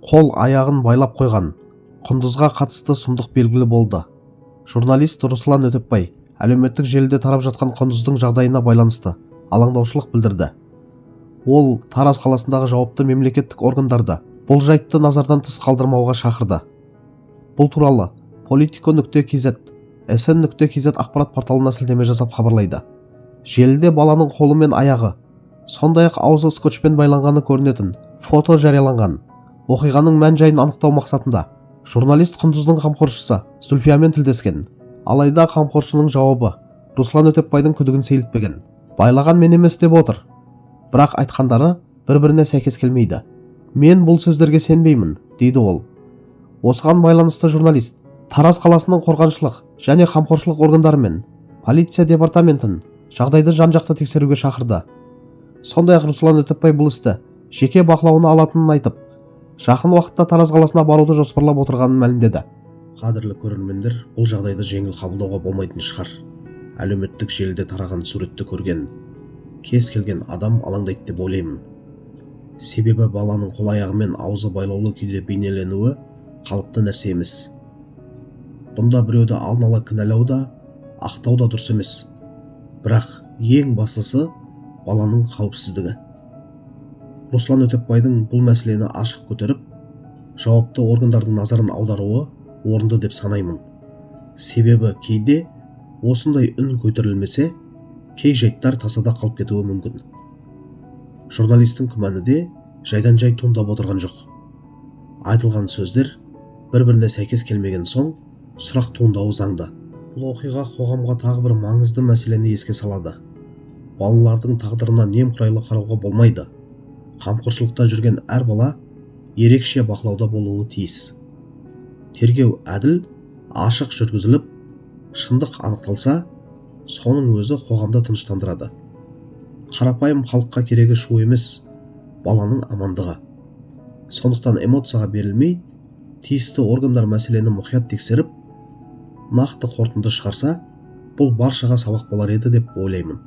қол аяғын байлап қойған құндызға қатысты сұмдық белгілі болды. Журналист Руслан Өтепбай әлеуметтік желіде тарап жатқан құндыздың жағдайына байланысты алаңдаушылық білдірді. Ол Тараз қаласындағы жауапты мемлекеттік органдарды бұл жайтты назардан тыс қалдырмауға шақырды. Бұл туралы politico.kz, sn.kz ақпарат порталына сілтеме жасап хабарлайды. Желіде баланың қолы мен аяғы, сондай-ақ аузы скотчпен байланғаны көрінетін фото жарияланған. Оқиғаның мән-жайын анықтау мақсатында журналист құндыздың қамқоршысы Зүлфиямен тілдескен. Алайда қамқоршының жауабы Руслан Өтепбайдың күдігін сейілтпеген. Байлаған мен емес деп отыр. Бірақ айтқандары бір-біріне сәйкес келмейді. Мен бұл сөздерге сенбеймін, дейді ол. Осыған байланысты журналист Тараз қаласының қорғаншылық және қамқоршылық органдары мен полиция департаментін жағдайды жан-жақты тексеруге шақырды. Сондай-ақ Руслан Өтепбай бұл істі жеке бақылауына алатынын айтып, жақын уақытта Тараз қаласына баруды жоспарлап отырғанын мәлімдеді. Қадірлі көрермендер, бұл жағдайды жеңіл қабылдауға болмайтын шығар. Әлеуметтік желіде тараған суретті көрген кез келген адам алаңдайды деп ойлаймын. Себебі баланың қол аяғы мен аузы байлаулы күйде бейнеленуі қалыпты нәрсе емес. Бұнда біреуді алдын ала кінәлау да, ақтау да дұрыс емес. Бірақ ең бастысы баланың қауіпсіздігі. Руслан Өтепбайдың бұл мәселені ашық көтеріп, жауапты органдардың назарын аударуы орынды деп санаймын. Себебі кейде осындай үн көтерілмесе, кей жайттар тасада қалып кетуі мүмкін. Журналистің күмәні де жайдан-жай туындап отырған жоқ. Айтылған сөздер бір-біріне сәйкес келмеген соң, сұрақ туындауы заңды. Бұл оқиға қоғамға тағы бір маңызды мәселені еске салады. Балалардың тағдырына немқұрайлы қарауға болмайды. Қамқоршылықта жүрген әр бала ерекше бақылауда болуы тиіс. Тергеу әділ, ашық жүргізіліп, шындық анықталса, соның өзі қоғамды тыныштандырады. Қарапайым халыққа керегі шу емес, баланың амандығы. Сондықтан эмоцияға берілмей, тиісті органдар мәселені мұқият тексеріп, нақты қорытынды шығарса, бұл баршаға сабақ болар еді деп ойлаймын.